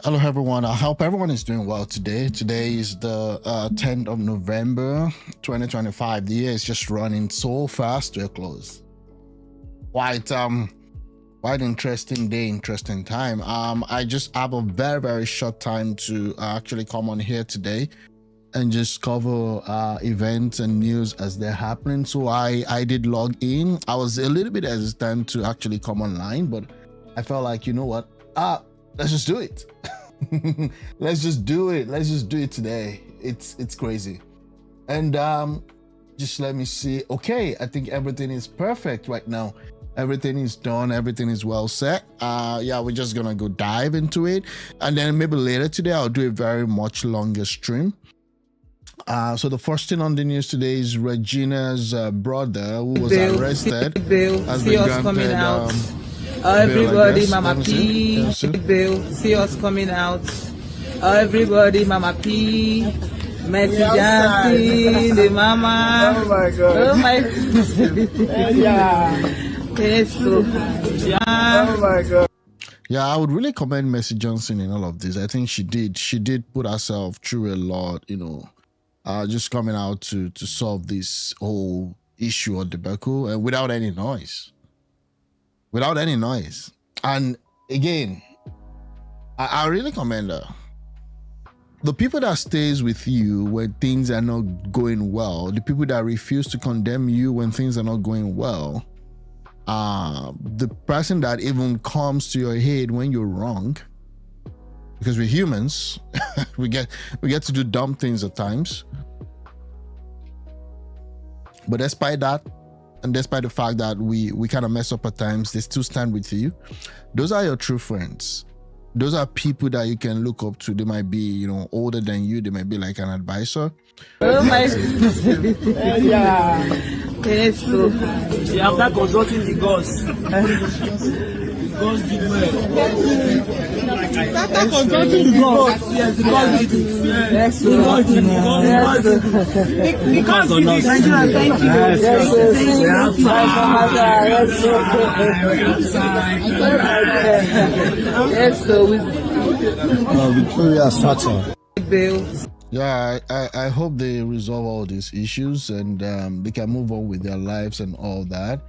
Hello, everyone. I hope everyone is doing well today. Today is the 10th of November, 2025. The year is just running so fast to a close. Quite interesting day, interesting time. I just have a very short time to actually come on here today and just cover events and news as they're happening. So I did log in. I was a little bit hesitant to actually come online, but I felt like, you know what? Let's just do it. Let's just do it. Let's just do it today. It's crazy. And just let me see. Okay, I think everything is perfect right now. Everything is done. Everything is well set. Yeah, we're just gonna go dive into it, and then maybe later today I'll do a very much longer stream. So the first thing on the news today is Regina's brother, who was arrested. Has see us coming out. Everybody, Mama P. Bill, see us coming out. Everybody, Mama P. Messi Jansi, the Mama. Oh my God. Oh my. Yeah. Oh my God. Yeah, I would really commend Messi Johnson in all of this. I think she did put herself through a lot, you know, just coming out to solve this whole issue or debacle without any noise. Without any noise. And again, I really commend her. The people that stays with you when things are not going well, the people that refuse to condemn you when things are not going well, the person that even comes to your aid when you're wrong, because we're humans, we get to do dumb things at times. But despite that, and despite the fact that we kind of mess up at times, they still stand with you. Those are your true friends. Those are people that you can look up to. They might be, you know, older than you. They might be like an advisor. Oh my. Yeah. Yes, so. You have not consulting the gods. Gods did well. After consulting the gods. Yes, the gods did it. Yes, so. The gods did it. Thank you. Yes, so. Victoria Sacha. Bill. Yeah, I hope they resolve all these issues and they can move on with their lives and all that.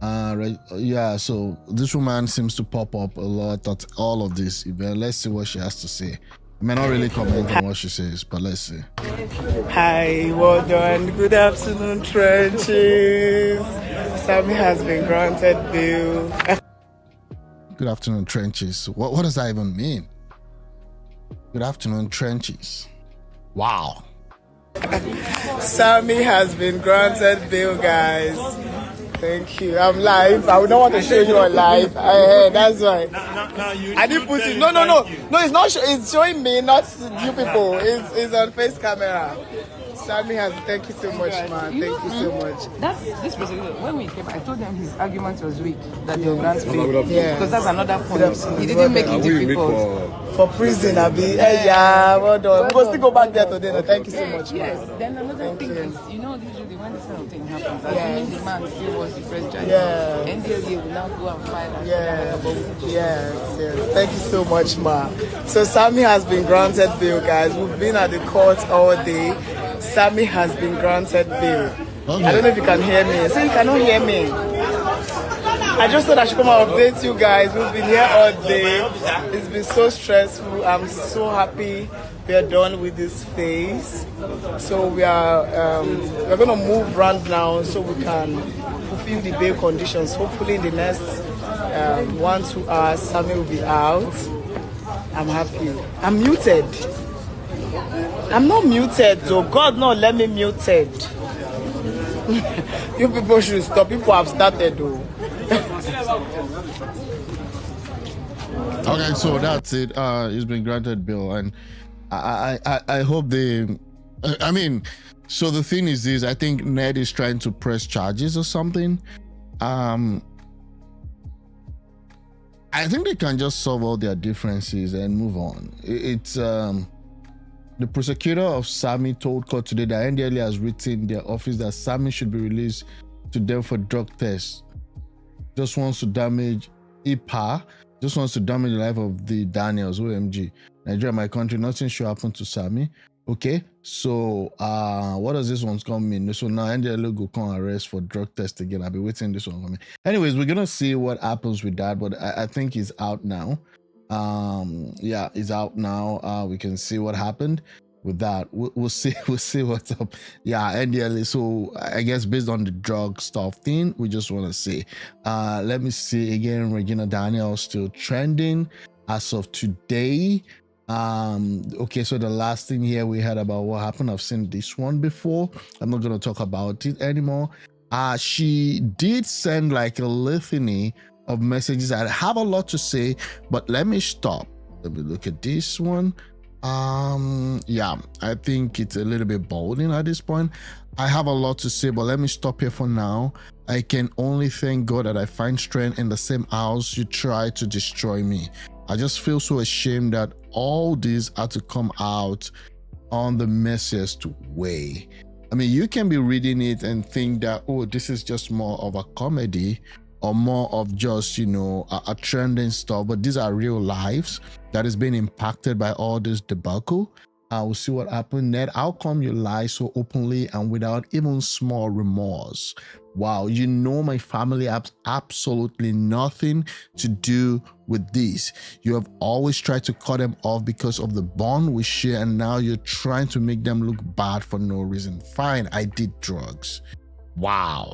Right, yeah, so this woman seems to pop up a lot at all of this event. Let's see what she has to say. I may not really comment on what she says, but let's see. Hi, well done. Good afternoon, trenches. Sammy has been granted bail. Good afternoon, trenches. What does that even mean? Good afternoon, trenches. Wow. Sammy has been granted bail, guys. Thank you. I'm live. I would not want to show you on live. That's why. I didn't put it. No. It's not. It's showing me, not you people. It's on face camera. Sammy has. Thank you so much, man. Thank you so much. That's this person. When we came, I told them his argument was weak. That they will grant bail. Yeah. Because that's another point. He didn't make it difficult. For prison, Abi. Yeah, well done. We will still go back there today. No, thank you so much, man. Yes. Then another thing is, you know, usually when this kind of thing happens, assuming the man still was the first judge, NDLA will now go and file and Yes. Thank you so much, ma. So Sammy has been granted bail, guys. We've been at the court all day. Sammy has been granted bail. Okay. I don't know if you can hear me. So you cannot hear me. I just thought I should come and update you guys. We've been here all day. It's been so stressful. I'm so happy we are done with this phase. So we're going to move around now so we can fulfill the bail conditions. Hopefully in the next 1-2 hours, Sammy will be out. I'm happy. I'm muted. I'm not muted though. God no, let me muted. You people should stop. People have started though. Okay, so that's it. He's been granted bail, and I hope they. I mean, so the thing is this: I think NED is trying to press charges or something. I think they can just solve all their differences and move on. It's the prosecutor of Sammy told court today that NDLA has written their office that Sammy should be released to them for drug tests. Just wants to damage IPA Just wants to dominate the life of the Daniels. OMG. Nigeria, my country, nothing should happen to Sammy. Okay, so what does this one come mean? So now NDLO go come arrest for drug test again. I'll be waiting this one coming. Anyways, we're gonna see what happens with that, but I think he's out now. Yeah, he's out now. We can see what happened with that. We'll see what's up. Yeah, NDLA. So I guess based on the drug stuff thing, we just want to see. Let me see again. Regina Daniels still trending as of today. Okay, so the last thing here we heard about what happened, I've seen this one before. I'm not going to talk about it anymore. She did send like a litany of messages. I have a lot to say, but let me stop. Let me look at this one. Yeah, I think it's a little bit bolding at this point. I have a lot to say, but let me stop here for now. I can only thank God that I find strength in the same house you try to destroy me. I just feel so ashamed that all these had to come out on the messiest way. I mean, you can be reading it and think that, oh, this is just more of a comedy or more of just, you know, a trending stuff, but these are real lives that is being impacted by all this debacle. We'll see what happened. Ned, how come you lie so openly and without even small remorse? Wow, you know my family has absolutely nothing to do with this. You have always tried to cut them off because of the bond we share, and now you're trying to make them look bad for no reason. Fine, I did drugs. Wow.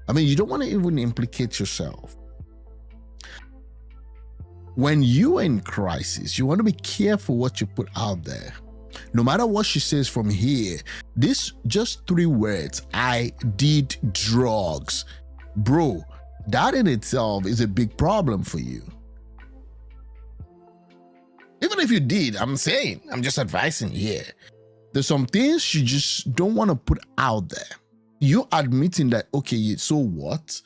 I mean, you don't want to even implicate yourself. When you are in crisis, you want to be careful what you put out there. No matter what she says from here, this just 3 words, I did drugs. Bro, that in itself is a big problem for you. Even if you did, I'm just advising here. There's some things you just don't want to put out there. You admitting that, okay, so what?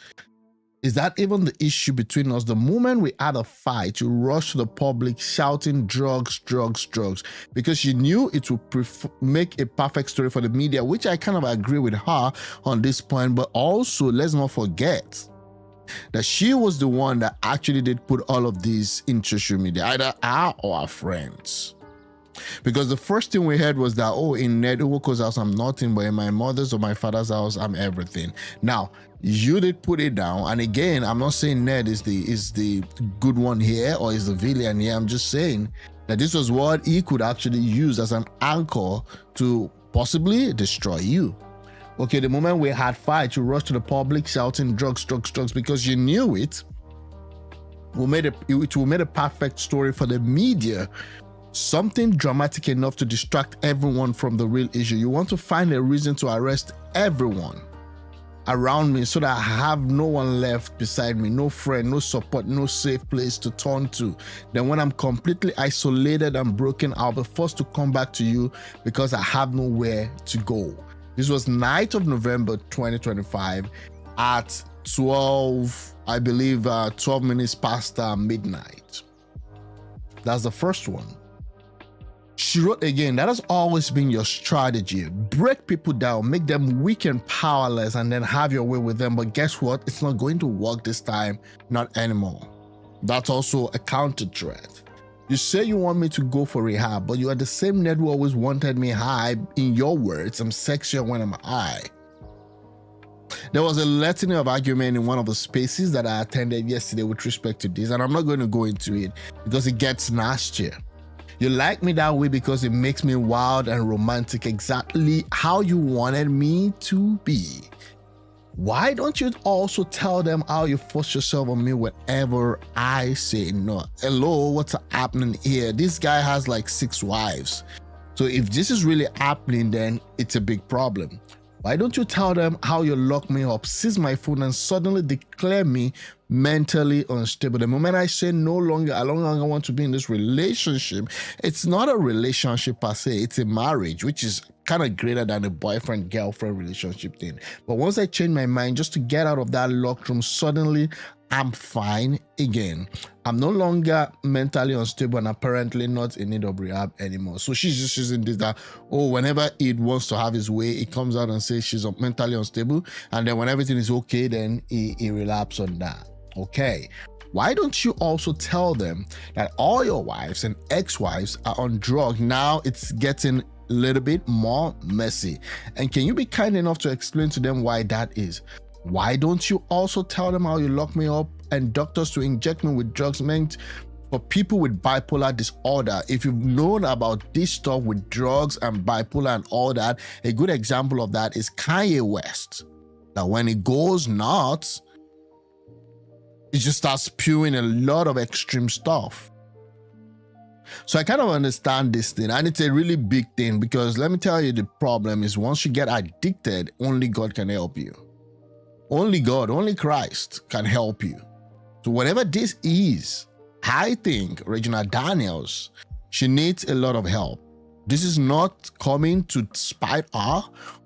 Is that even the issue between us? The moment we had a fight, you rushed to the public shouting drugs, drugs, drugs, because you knew it would make a perfect story for the media, which I kind of agree with her on this point. But also, let's not forget that she was the one that actually did put all of these in social media, either her or her friends. Because the first thing we heard was that, oh, in NWOKO's house, I'm nothing, but in my mother's or my father's house, I'm everything. Now, you did put it down. And again, I'm not saying Ned is the good one here or is the villain here. I'm just saying that this was what he could actually use as an anchor to possibly destroy you. Okay, the moment we had fight, you rushed to the public shouting drugs, drugs, drugs, because you knew it will make a perfect story for the media. Something dramatic enough to distract everyone from the real issue. You want to find a reason to arrest everyone around me so that I have no one left beside me, no friend, no support, no safe place to turn to. Then when I'm completely isolated and broken, I'll be forced to come back to you because I have nowhere to go. This was night of November 2025 at 12, I believe 12 minutes past midnight. That's the first one. She wrote again, that has always been your strategy. Break people down, make them weak and powerless, and then have your way with them. But guess what? It's not going to work this time, not anymore. That's also a counter threat. You say you want me to go for rehab, but you are the same Ned who always wanted me high. In your words, I'm sexier when I'm high. There was a litany of argument in one of the spaces that I attended yesterday with respect to this, and I'm not going to go into it because it gets nastier. You like me that way because it makes me wild and romantic, exactly how you wanted me to be. Why don't you also tell them how you force yourself on me whenever I say no? Hello, what's happening here? This guy has like 6 wives. So if this is really happening, then it's a big problem. Why don't you tell them how you lock me up, seize my phone, and suddenly declare me mentally unstable? The moment I say I no longer want to be in this relationship, it's not a relationship per se, it's a marriage, which is kind of greater than a boyfriend-girlfriend relationship thing. But once I change my mind just to get out of that locked room, suddenly I'm fine again. I'm no longer mentally unstable and apparently not in need of rehab anymore. So she's just using this that, oh, whenever he wants to have his way, he comes out and says she's mentally unstable. And then when everything is okay, then he relapses on that. Okay. Why don't you also tell them that all your wives and ex-wives are on drugs? Now it's getting a little bit more messy. And can you be kind enough to explain to them why that is? Why don't you also tell them how you lock me up and doctors to inject me with drugs meant for people with bipolar disorder? If you've known about this stuff with drugs and bipolar and all that, a good example of that is Kanye West. Now, when it goes nuts, it just starts spewing a lot of extreme stuff. So I kind of understand this thing, and it's a really big thing, because let me tell you, the problem is once you get addicted, only God can help you. Only God, only Christ can help you. So whatever this is, I think Regina Daniels, she needs a lot of help. This is not coming to spite her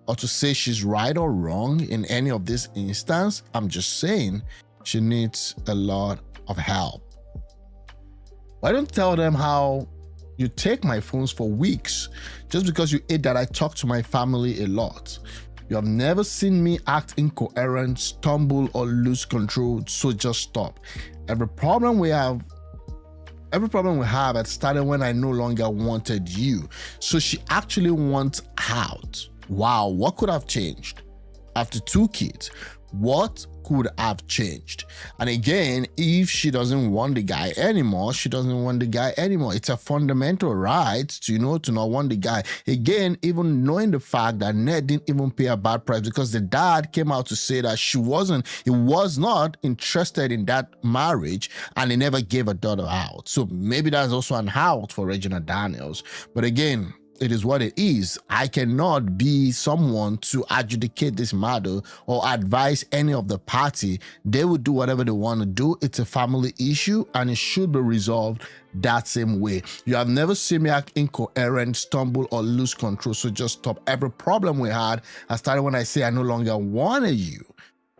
or to say she's right or wrong in any of this instance. I'm just saying she needs a lot of help. Why don't tell them how you take my phones for weeks just because you hate that I talk to my family a lot? You have never seen me act incoherent, stumble, or lose control, so just stop. Every problem we have had started when I no longer wanted you. So she actually wants out. Wow, what could have changed? After 2 kids, what could have changed? And again, if she doesn't want the guy anymore, she doesn't want the guy anymore. It's a fundamental right to, to not want the guy. Again, even knowing the fact that Ned didn't even pay a bad price, because the dad came out to say that he was not interested in that marriage, and he never gave a daughter out. So maybe that's also an out for Regina Daniels. But again, it is what it is. I cannot be someone to adjudicate this matter or advise any of the party. They will do whatever they want to do. It's a family issue, and it should be resolved that same way. You have never seen me act incoherent, stumble, or lose control, so just stop. Every problem we had, I started when I say I no longer wanted you.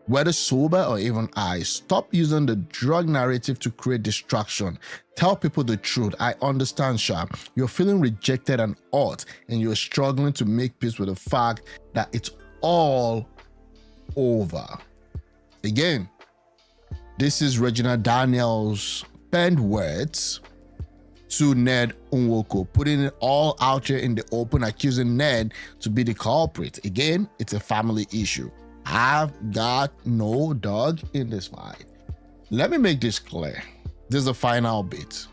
Whether sober or even high, stop using the drug narrative to create distraction. Tell people the truth. I understand, Sha. You're feeling rejected and hurt, and you're struggling to make peace with the fact that it's all over. Again, this is Regina Daniels' penned words to Ned NWOKO, putting it all out here in the open, accusing Ned to be the culprit. Again, it's a family issue. I've got no dog in this fight. Let me make this clear. This is the final bit.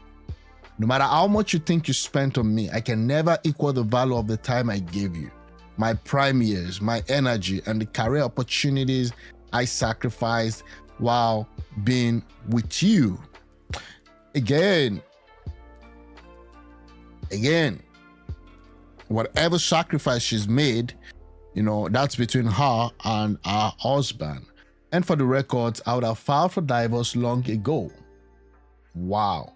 No matter how much you think you spent on me, I can never equal the value of the time I gave you, my prime years, my energy, and the career opportunities I sacrificed while being with you. Again, whatever sacrifice she's made, that's between her and her husband. And for the record, I would have filed for divorce long ago. Wow.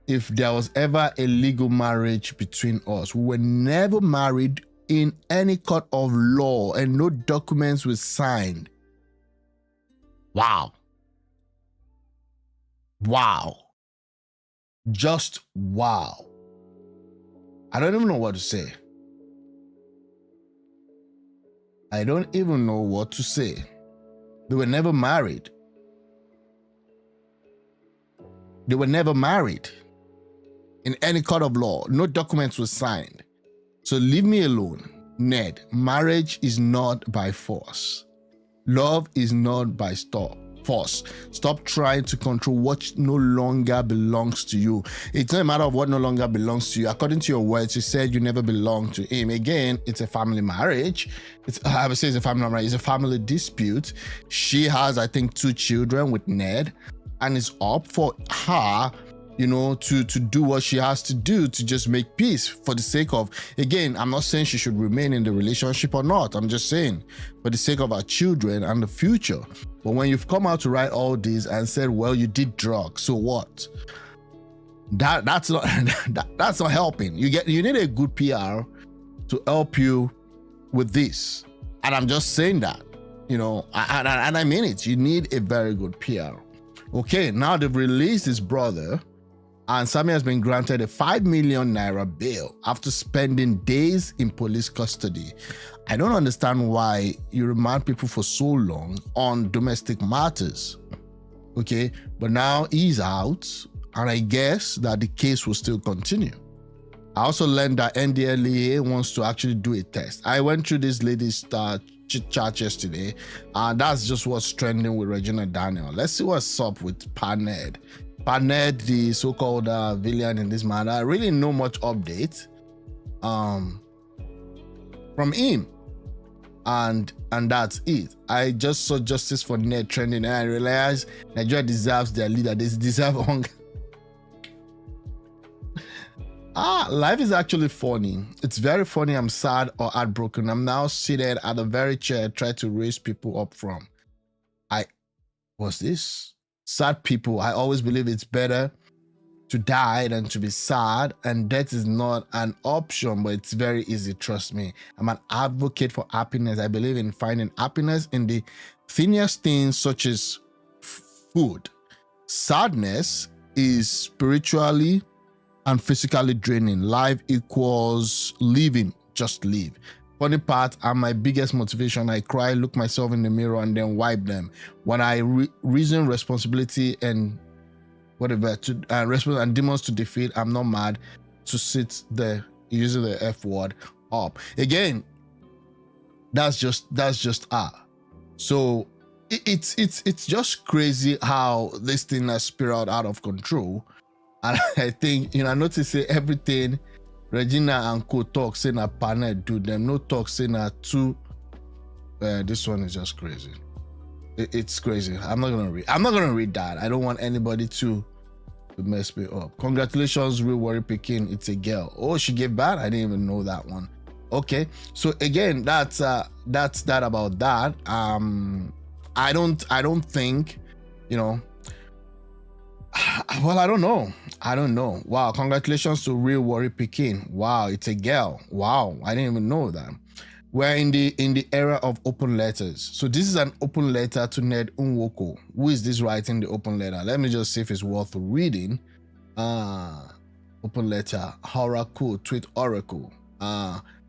If there was ever a legal marriage between us, we were never married in any court of law, and no documents were signed. Wow. Wow. Just wow. I don't even know what to say. I don't even know what to say. They were never married. They were never married in any court of law. No documents were signed. So leave me alone. Ned, marriage is not by force. Love is not by force. Stop trying to control what no longer belongs to you. It's not a matter of what no longer belongs to you. According to your words, you said you never belonged to him. Again, it's a family marriage. I would say it's a family marriage. It's a family dispute. She has, I think, 2 children with Ned, and it's up for her, to do what she has to do to just make peace for the sake of, again, I'm not saying she should remain in the relationship or not. I'm just saying for the sake of her children and the future. But when you've come out to write all this and said, well, you did drugs, so what? That's not that's not helping. You need a good PR to help you with this. And I'm just saying that, and I mean it. You need a very good PR. Okay, now they've released his brother, and Sammy has been granted a 5 million naira bail after spending days in police custody. I don't understand why you remand people for so long on domestic matters. Okay, but now he's out, and I guess that the case will still continue. I also learned that NDLEA wants to actually do a test. I went through this lady's chit chat yesterday, and that's just what's trending with Regina Daniel. Let's see what's up with NED. NED, the so-called villain in this matter. I really know much update from him, and that's it. I just saw justice for NED trending, and I realized Nigeria deserves their leader. They deserve hunger. Life is actually funny. It's very funny. I'm sad or heartbroken. I'm now seated at the very chair I tried to raise people up from. What's this? Sad people. I always believe it's better to die than to be sad, and death is not an option, but it's very easy, trust me. I'm an advocate for happiness. I believe in finding happiness in the tiniest things such as food. Sadness is spiritually and physically draining. Life equals living, just live. Funny part, and my biggest motivation, I cry, look myself in the mirror, and then wipe them. When I reason responsibility and whatever, and demons to defeat, I'm not mad to sit there using the F word up. Again, that's just so it's just crazy how this thing has spiraled out of control. And I think, I notice everything Regina and co talk saying a panel do them, no talk saying a two. This one is just crazy. It's crazy. I'm not gonna read that. I don't want anybody to mess me up. Congratulations, real worry Pekin. It's a girl. Oh, she gave birth? I didn't even know that one. Okay, so again, that's that about that. I don't think, well, I don't know. Wow, congratulations to real worry Pekin. Wow, it's a girl. Wow, I didn't even know that. We're in the era of open letters. So this is an open letter to Ned NWOKO. Who is this writing the open letter? Let me just see if it's worth reading. Open letter, Oracle, tweet Oracle.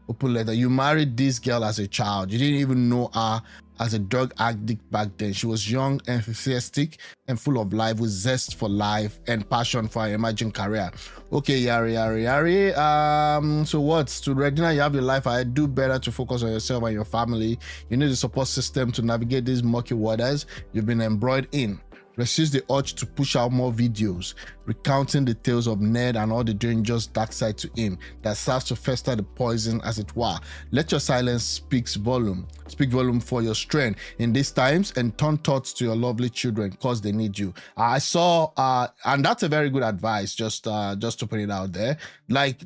Open letter. You married this girl as a child. You didn't even know her as a drug addict back then. She was young, enthusiastic, and full of life, with zest for life and passion for her emerging career. Okay, Yari. So what's to Regina? You have your life. I do better to focus on yourself and your family. You need a support system to navigate these murky waters you've been embroiled in. Resist the urge to push out more videos recounting the tales of Ned and all the dangerous dark side to him that serves to fester the poison, as it were. Let your silence speak volume for your strength in these times, and turn thoughts to your lovely children because they need you. I saw, and that's a very good advice, just to put it out there. Like,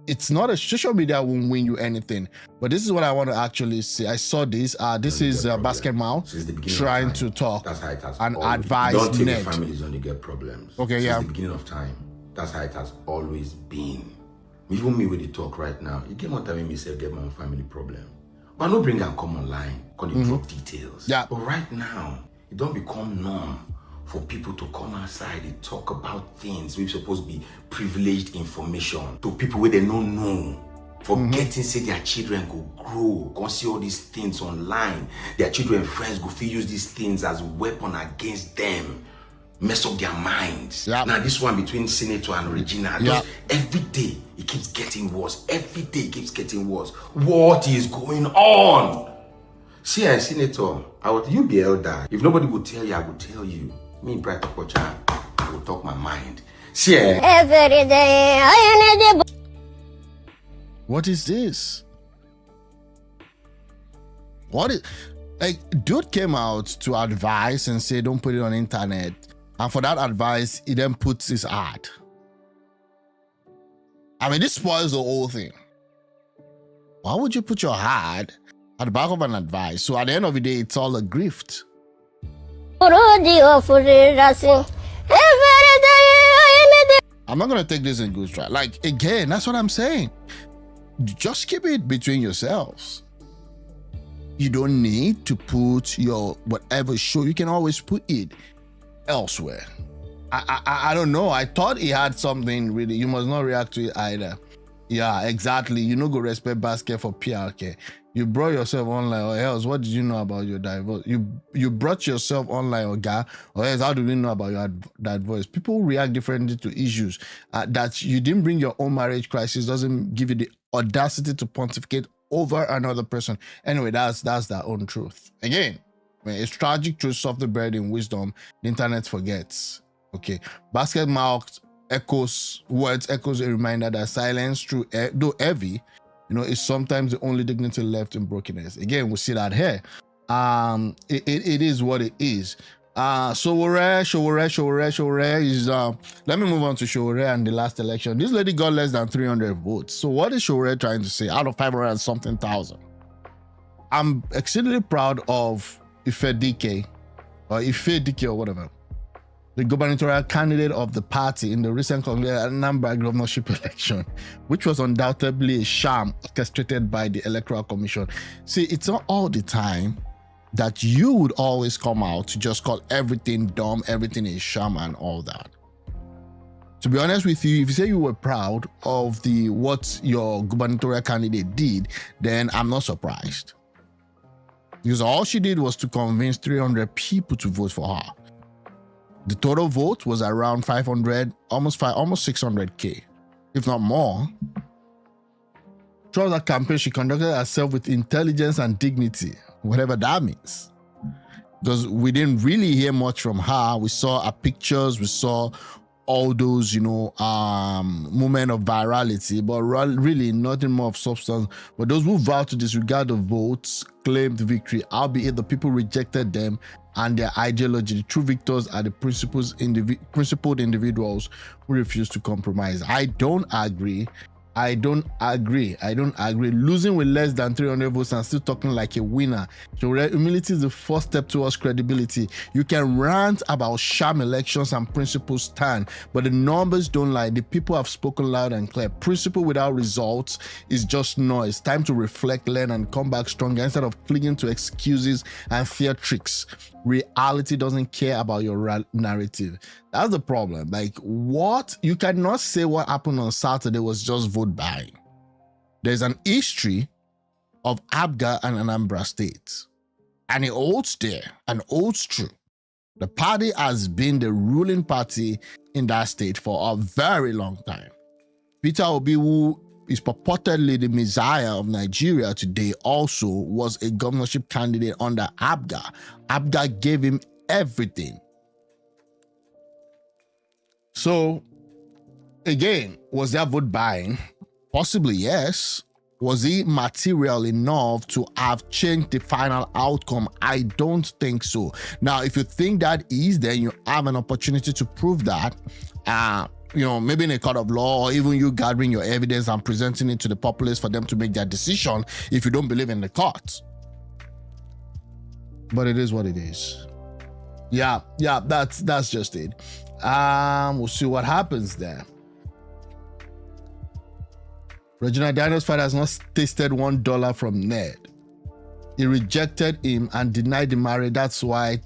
it's not a social media won't win you anything, but this is what I want to actually say. I saw this. This is Basketball trying to talk and advise Don't think Ned. the families only get problems. Okay, Since yeah. the beginning of time, that's how it has always been. Even me with the talk right now, you get more time me say get my family problem. But no bring and come online, because they drop details. Yeah. But right now, it don't become norm for people to come outside and talk about things we're supposed to be privileged information to people where they don't know. Forgetting say their children go grow, go see all these things online. Their children friends go feel use these things as a weapon against them. Mess up their minds. Yep. Now this one between Senator and Regina, just every day it keeps getting worse. Every day it keeps getting worse. What is going on? See, Senator, you be elder. If nobody would tell you, I would tell you. Me, Bright Pocha, I will talk my mind. See, every day I need. What is this? What is, like, dude came out to advise and say don't put it on internet, and for that advice he then puts his ad. I mean, this spoils the whole thing. Why would you put your ad at the back of an advice? So at the end of the day, it's all a grift. I'm not gonna take this in good stride. Like, again, that's what I'm saying. Just keep it between yourselves. You don't need to put your whatever show. You can always put it elsewhere. I don't know. I thought he had something really. You must not react to it either. Yeah, exactly. You no go respect basket for PRK. You brought yourself online, or else what did you know about your divorce? You brought yourself online, or else how do we know about your divorce? People react differently to issues. That you didn't bring your own marriage crisis doesn't give you the audacity to pontificate over another person. Anyway, that's their own truth. Again, when it's tragic truth softly buried in wisdom, the internet forgets. Okay, basket marked words echoes a reminder that silence, though heavy, is sometimes the only dignity left in brokenness. Again, we see that here. It is what it is. Showore is let me move on to Showore and the last election. This lady got less than 300 votes. So what is Showore trying to say out of 500 and something thousand? I'm exceedingly proud of Ife Dike or whatever, the gubernatorial candidate of the party in the recent ANAMBRA governorship election, which was undoubtedly a sham orchestrated by the Electoral Commission. See, it's not all the time that you would always come out to just call everything dumb, everything is sham and all that. To be honest with you, if you say you were proud of what your gubernatorial candidate did, then I'm not surprised. Because all she did was to convince 300 people to vote for her. The total vote was around 500, almost 600K, if not more. Throughout that campaign, she conducted herself with intelligence and dignity, whatever that means. Because we didn't really hear much from her. We saw her pictures, we saw all those, moment of virality, but really nothing more of substance. But those who vowed to disregard the votes claimed victory, albeit the people rejected them and their ideology. The true victors are the principled individuals who refuse to compromise. I don't agree. Losing with less than 300 votes and still talking like a winner. So humility is the first step towards credibility. You can rant about sham elections and principles stand, but the numbers don't lie. The people have spoken loud and clear. Principle without results is just noise. Time to reflect, learn, and come back stronger instead of clinging to excuses and fear tricks. Reality doesn't care about your narrative. That's the problem. Like, what? You cannot say what happened on Saturday was just vote buying. There's an history of ABGA and Anambra states, and it holds there and holds true. The party has been the ruling party in that state for a very long time. Peter Obi, who is purportedly the messiah of Nigeria today, also was a governorship candidate under ABGA. ABGA gave him everything. So, again, was there vote buying? Possibly, yes. Was he material enough to have changed the final outcome? I don't think so. Now, if you think that is, then you have an opportunity to prove that. Maybe in a court of law, or even you gathering your evidence and presenting it to the populace for them to make their decision if you don't believe in the court. But it is what it is. Yeah, that's just it. We'll see what happens there. Regina Daniels' father has not tasted $1 from NED. He rejected him and denied the marriage. That's why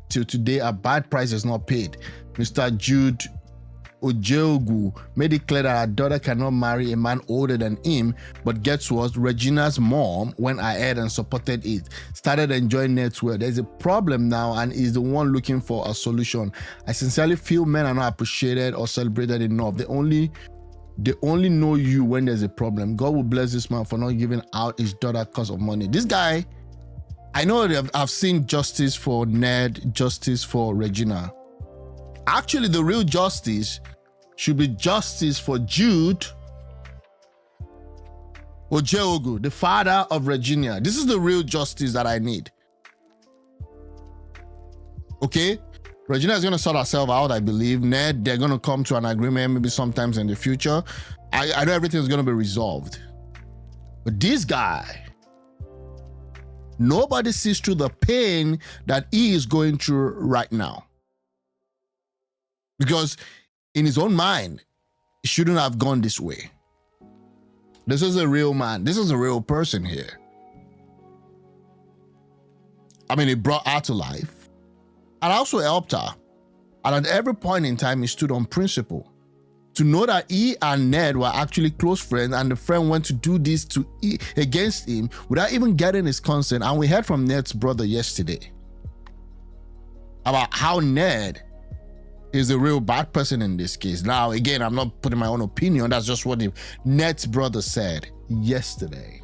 till today a bad price is not paid. Mr. Jude Ojeogu made it clear that her daughter cannot marry a man older than him, but guess what? Regina's mom went ahead and supported it, started enjoying network. There's a problem now and is the one looking for a solution. I sincerely feel men are not appreciated or celebrated enough. They only know you when there's a problem. God will bless this man for not giving out his daughter because of money. This guy, I know I've seen justice for Ned, justice for Regina. Actually, the real justice should be justice for Jude Ojeogu, the father of Regina. This is the real justice that I need. Okay? Regina is going to sort herself out, I believe. Ned, they're going to come to an agreement maybe sometimes in the future. I know everything is going to be resolved. But this guy, nobody sees through the pain that he is going through right now. Because in his own mind, he shouldn't have gone this way. This is a real man. This is a real person here. I mean, he brought her to life and also helped her. And at every point in time, he stood on principle to know that he and Ned were actually close friends, and the friend went to do this against him without even getting his consent. And we heard from Ned's brother yesterday about how Ned is the real bad person in this case. Now, again, I'm not putting my own opinion. That's just what Ned's brother said yesterday.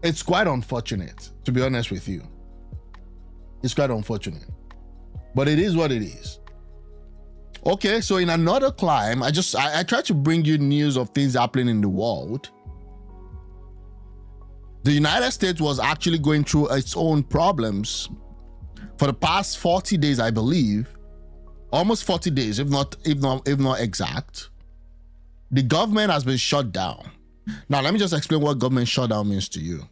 It's quite unfortunate, to be honest with you. It's quite unfortunate, but it is what it is. Okay, so in another climb, I try to bring you news of things happening in the world. The United States was actually going through its own problems for the past 40 days, I believe. Almost 40 days, if not exact. The government has been shut down. Now, let me just explain what government shutdown means to you.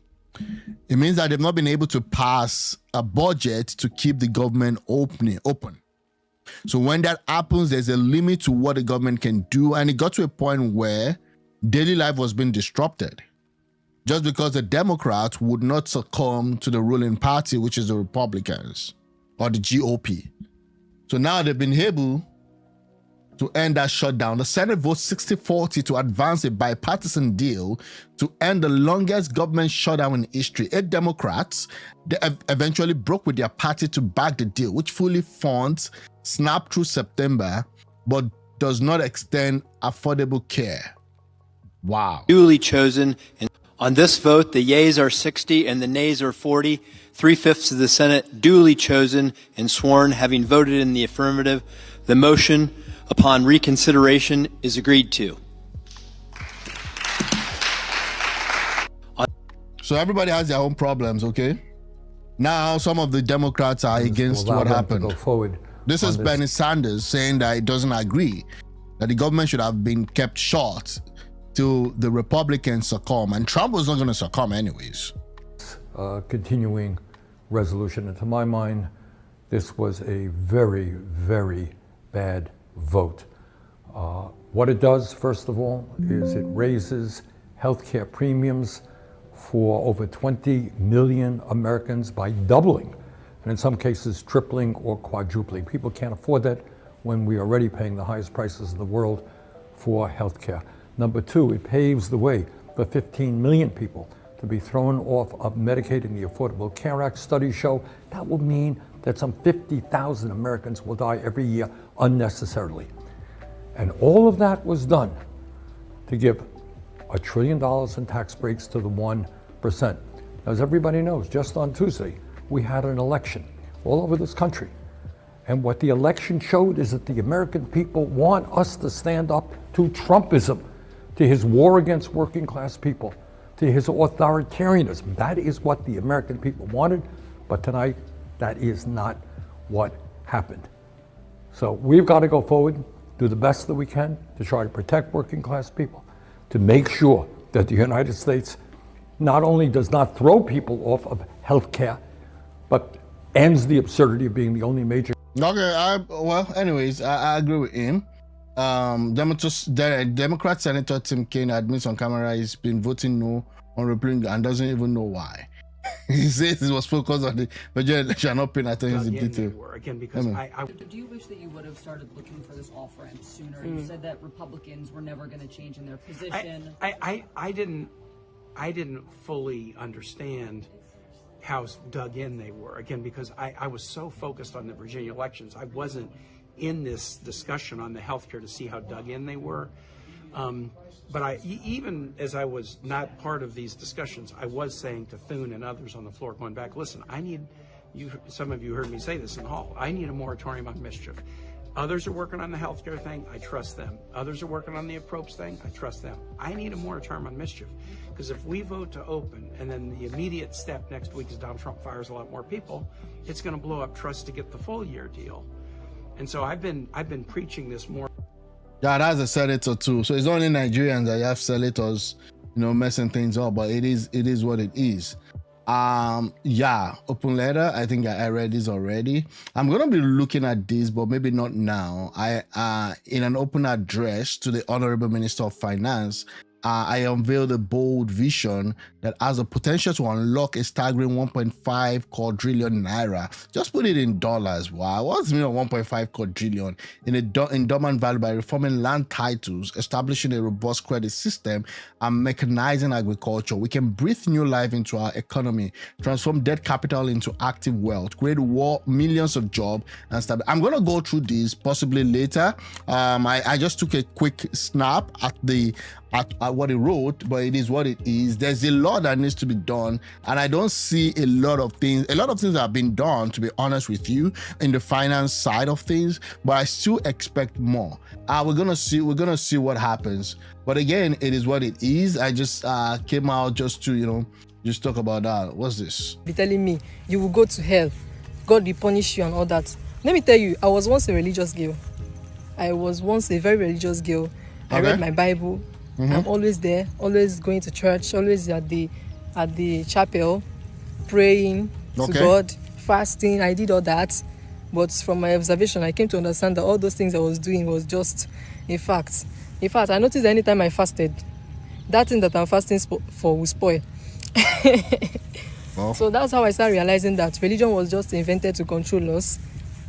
It means that they've not been able to pass a budget to keep the government open. So when that happens, there's a limit to what the government can do. And it got to a point where daily life was being disrupted just because the Democrats would not succumb to the ruling party, which is the Republicans or the GOP. So now they've been able to end that shutdown. The Senate votes 60-40 to advance a bipartisan deal to end the longest government shutdown in history. 8 Democrats eventually broke with their party to back the deal, which fully funds SNAP through September, but does not extend affordable care. Wow. Duly chosen. And on this vote, the yeas are 60 and the nays are 40. 3/5 of the Senate duly chosen and sworn, having voted in the affirmative. The motion upon reconsideration is agreed to. So everybody has their own problems, okay? Now some of the Democrats are against what happened. Go forward. This is Bernie Sanders saying that he doesn't agree, that the government should have been kept short till the Republicans succumb, and Trump was not going to succumb anyways. Continuing resolution, and to my mind, this was a very, very bad vote. What it does, first of all, is it raises healthcare premiums for over 20 million Americans by doubling, and in some cases tripling or quadrupling. People can't afford that when we are already paying the highest prices in the world for healthcare. Number two, it paves the way for 15 million people to be thrown off of Medicaid and the Affordable Care Act. Studies show that will mean that some 50,000 Americans will die every year unnecessarily. And all of that was done to give $1 trillion in tax breaks to the 1%. As everybody knows, just on Tuesday, we had an election all over this country. And what the election showed is that the American people want us to stand up to Trumpism, to his war against working class people, to his authoritarianism. That is what the American people wanted, but tonight, that is not what happened. So we've got to go forward, do the best that we can to try to protect working class people, to make sure that the United States not only does not throw people off of health care, but ends the absurdity of being the only major. Okay, well, anyways, I agree with him. Democrat Senator Tim Kaine admits on camera he's been voting no on repealing and doesn't even know why. He says he was focused on the budget, you're not paying attention to detail. Again, because Do you wish that you would have started looking for this off-ramp sooner? You said that Republicans were never going to change in their position. I didn't fully understand how dug in they were, again, because I was so focused on the Virginia elections. I wasn't in this discussion on the healthcare to see how dug in they were. But even as I was not part of these discussions, I was saying to Thune and others on the floor going back, listen, I need, some of you heard me say this in the hall, I need a moratorium on mischief. Others are working on the healthcare thing, I trust them. Others are working on the approach thing, I trust them. I need a moratorium on mischief. Because if we vote to open and then the immediate step next week is Donald Trump fires a lot more people, it's going to blow up trust to get the full year deal. And so I've been preaching this more. Yeah, that's a senator too. So it's only Nigerians that you have senators, messing things up, but it is what it is. Yeah, open letter. I think I read this already. I'm gonna be looking at this, but maybe not now. In an open address to the Honorable Minister of Finance, I unveiled a bold vision that has the potential to unlock a staggering 1.5 quadrillion naira. Just put it in dollars. Wow, what's the meaning of 1.5 quadrillion? In endowment value by reforming land titles, establishing a robust credit system, and mechanizing agriculture, we can breathe new life into our economy, transform dead capital into active wealth, create millions of jobs, and stability. I'm going to go through this possibly later. I just took a quick snap at what he wrote, but it is what it is. There's a lot that needs to be done, and I don't see a lot of things that have been done, to be honest with you, in the finance side of things, but I still expect more. We're gonna see what happens, but again, it is what it is. I just came out just to just talk about that. What's this? Be telling me you will go to hell, God will punish you and all that. Let me tell you, I was once a religious girl. I was once a very religious girl. I read my Bible. I'm always there, always going to church, always at the chapel, praying to God, fasting. I did all that, but from my observation, I came to understand that all those things I was doing was just a fact. In fact, I noticed that anytime I fasted, that thing that I'm fasting for will spoil. So that's how I started realizing that religion was just invented to control us.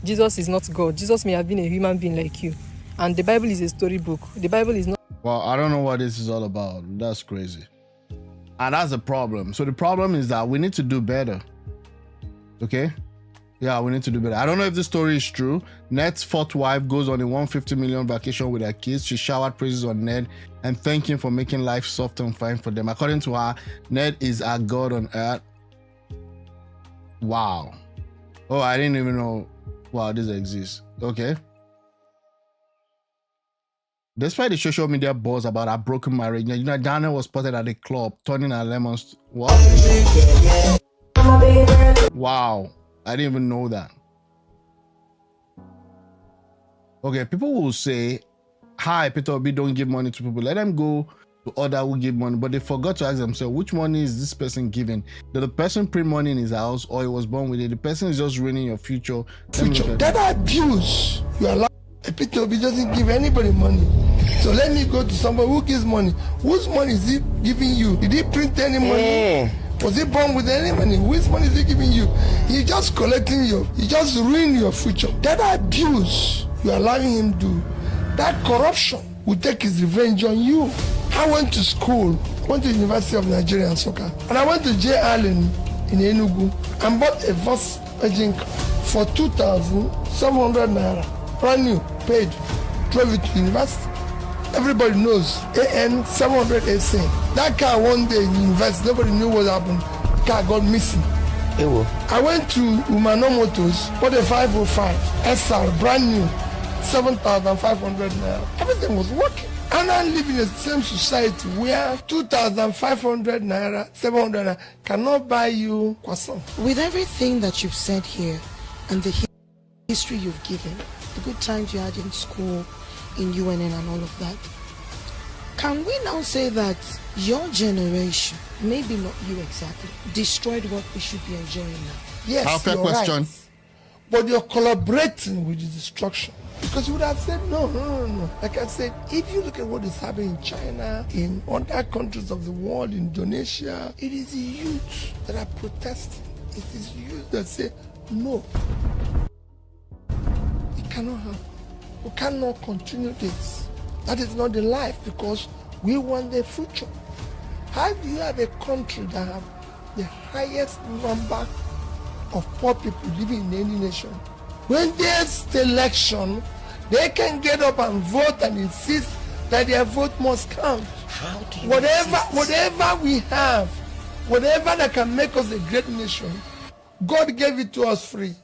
Jesus is not God. Jesus may have been a human being like you, and the Bible is a storybook. The Bible is not. Well, I don't know what this is all about. That's crazy. And that's the problem. So the problem is that we need to do better. Okay? Yeah, we need to do better. I don't know if this story is true. Ned's fourth wife goes on a 150 million vacation with her kids. She showered praises on Ned and thanked him for making life soft and fine for them. According to her, Ned is our God on earth. Wow. Oh, I didn't even know. Wow, this exists. Okay. Despite the social media buzz about her broken marriage, Daniel was spotted at a club turning her lemons. What? Wow, I didn't even know that. Okay, people will say, "Hi, Peter Obi, don't give money to people. Let them go to other who give money." But they forgot to ask themselves, which money is this person giving? Did the person print money in his house, or he was born with it? The person is just ruining your future. That abuse, you are. Peter Obi doesn't give anybody money. So let me go to somebody who gives money. Whose money is he giving you? Did he print any money? Was he born with any money? Whose money is he giving you? He's just collecting he just ruined your future. That abuse you're allowing him to do, that corruption will take his revenge on you. I went to school, went to the University of Nigeria and Soccer, and I went to J. Allen in Enugu and bought a Volkswagen for 2,700 naira. Brand new, paid, drove it to university. Everybody knows AN 700 AC. That car one day in university, nobody knew what happened. The car got missing. I went to Umano Motors, bought a 505 SR, brand new, 7,500 naira. Everything was working. And I live in the same society where 2,500 naira, 700 naira cannot buy you croissant. With everything that you've said here and the history you've given, the good times you had in school, in UNN and all of that, can we now say that your generation, maybe not you exactly, destroyed what we should be enjoying now? Yes, you're question. Right. But you're collaborating with the destruction. Because you would have said, no. Like I said, if you look at what is happening in China, in other countries of the world, Indonesia, it is the youth that are protesting. It is youth that say, no. It cannot happen. We cannot continue this. That is not the life, because we want the future. How do you have a country that have the highest number of poor people living in any nation? When there's the election, they can get up and vote and insist that their vote must count. How do you whatever we have, whatever that can make us a great nation, God gave it to us free.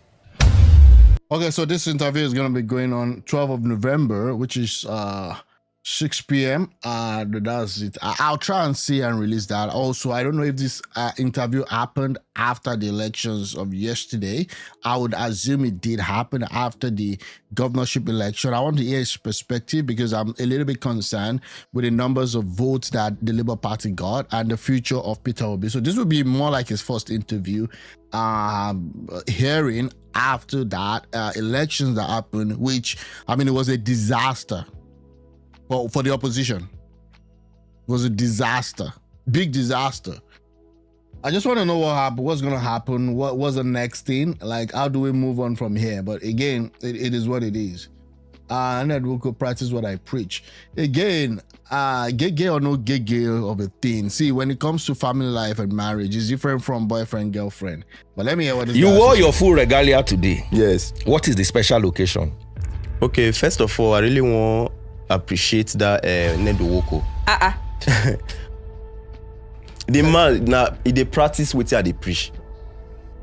Okay, so this interview is going to be going on 12th of November, which is 6 p.m. That's it. I'll try and see and release that. Also, I don't know if this interview happened after the elections of yesterday. I would assume it did happen after the governorship election. I want to hear his perspective because I'm a little bit concerned with the numbers of votes that the Labour Party got and the future of Peter Obi. So this will be more like his first interview hearing after that elections that happened, which, I mean, it was a disaster for the opposition. was a disaster, big disaster. I just want to know what happened, what's going to happen, what was the next thing, like how do we move on from here? But again, it is what it is. NWOKO, practice what I preach. Again, gay or no gay of a thing. See, when it comes to family life and marriage, it's different from boyfriend, girlfriend. But let me hear what this You guy wore says. your full regalia today. Yes. What is the special occasion? Okay, first of all, I really want to appreciate that NWOKO. The man, now, they practice what they preach.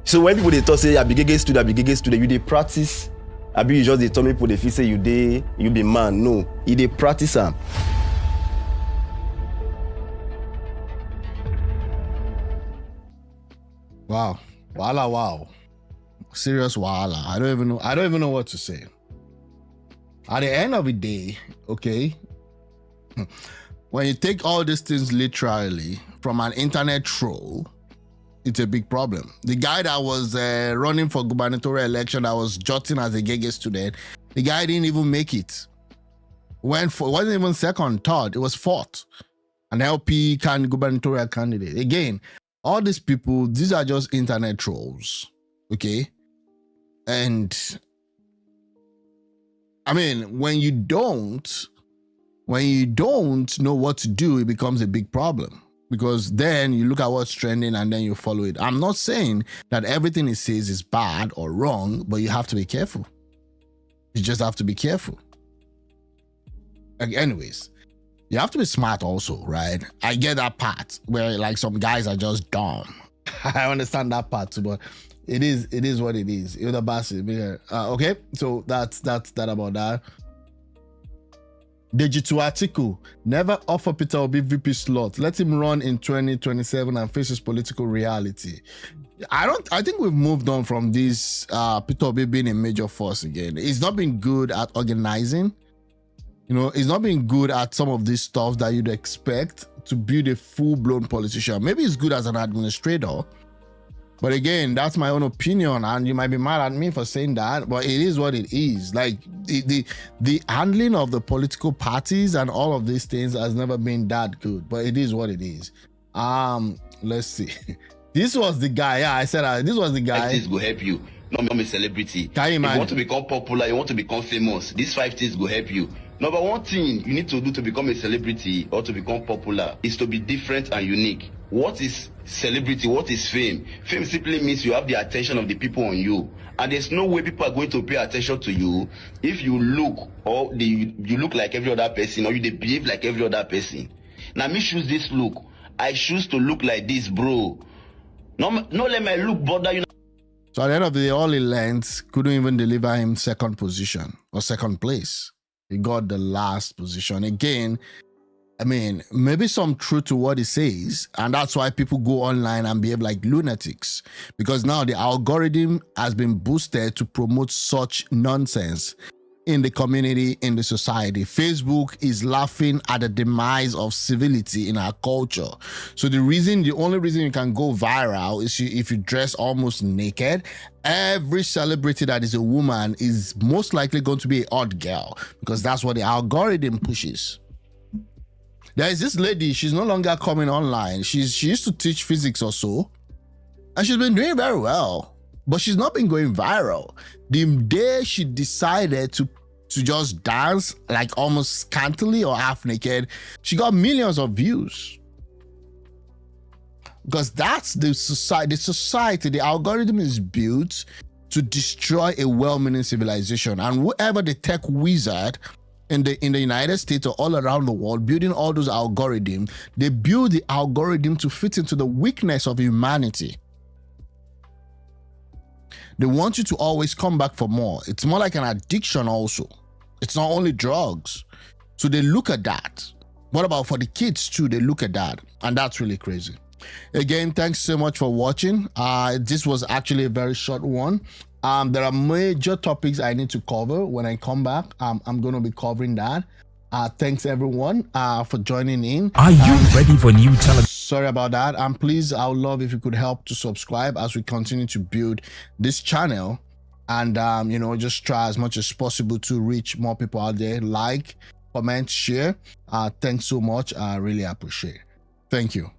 So when people they talk, say, I be gay student, you they practice. I be you just they tell me people they feel say you be man. No, they practice them. Wow. Wow. Serious wahala. I don't even know what to say. At the end of the day, okay, when you take all these things literally from an internet troll, it's a big problem. The guy that was running for gubernatorial election that was jotting as a gay student, the guy didn't even make it. It wasn't even second, third, it was fourth. An LP gubernatorial candidate. Again, all these people, these are just internet trolls, okay? And I mean, when you don't know what to do, it becomes a big problem. Because then you look at what's trending and then you follow it. I'm not saying that everything it says is bad or wrong, but you have to be careful. You just have to be careful. Like, anyways, you have to be smart also, right? I get that part where like some guys are just dumb. I understand that part too, but it is what it is. You're the boss. Okay, so that's that about that. Digital article, never offer Peter Obi VP slot. Let him run in 2027 and face his political reality. I think we've moved on from this Peter Obi being a major force again. He's not been good at organizing. You know, he's not been good at some of this stuff that you'd expect to build a full-blown politician. Maybe he's good as an administrator. But again, that's my own opinion, and you might be mad at me for saying that, but it is what it is. Like the handling of the political parties and all of these things has never been that good, but it is what it is. Let's see. This was the guy. Yeah, I said this was the guy. 5 things will help you. Not become a celebrity. Can you imagine? If you want to become popular, you want to become famous. These 5 things will help you. Number one thing you need to do to become a celebrity or to become popular is to be different and unique. What is celebrity? What is fame? Fame simply means you have the attention of the people on you. And there's no way people are going to pay attention to you if you look or you look like every other person or you behave like every other person. Now me choose this look. I choose to look like this, bro. No let my look bother you. So at the end of the day, all he learned couldn't even deliver him second position or second place. He got the last position. Again, I mean, maybe some truth to what he says, and that's why people go online and behave like lunatics, because now the algorithm has been boosted to promote such nonsense in the community, in the society. Facebook is laughing at the demise of civility in our culture. So the only reason you can go viral is if you dress almost naked. Every celebrity that is a woman is most likely going to be an odd girl, because that's what the algorithm pushes. There is this lady, she's no longer coming online. She used to teach physics or so, and she's been doing very well, but she's not been going viral. The day she decided to just dance like almost scantily or half naked, she got millions of views. Because that's the society, the algorithm is built to destroy a well-meaning civilization. And whoever the tech wizard in the United States or all around the world building all those algorithms, they build the algorithm to fit into the weakness of humanity. They want you to always come back for more. It's more like an addiction also. It's not only drugs. So they look at that. What about for the kids too? They look at that. And that's really crazy. Again, thanks so much for watching. This was actually a very short one. There are major topics I need to cover. When I come back, I'm going to be covering that. Thanks everyone for joining in. Are you ready for new television? Sorry about that. Please, I would love if you could help to subscribe as we continue to build this channel, and you know, just try as much as possible to reach more people out there. Like, comment, share. Thanks so much. I really appreciate it. Thank you.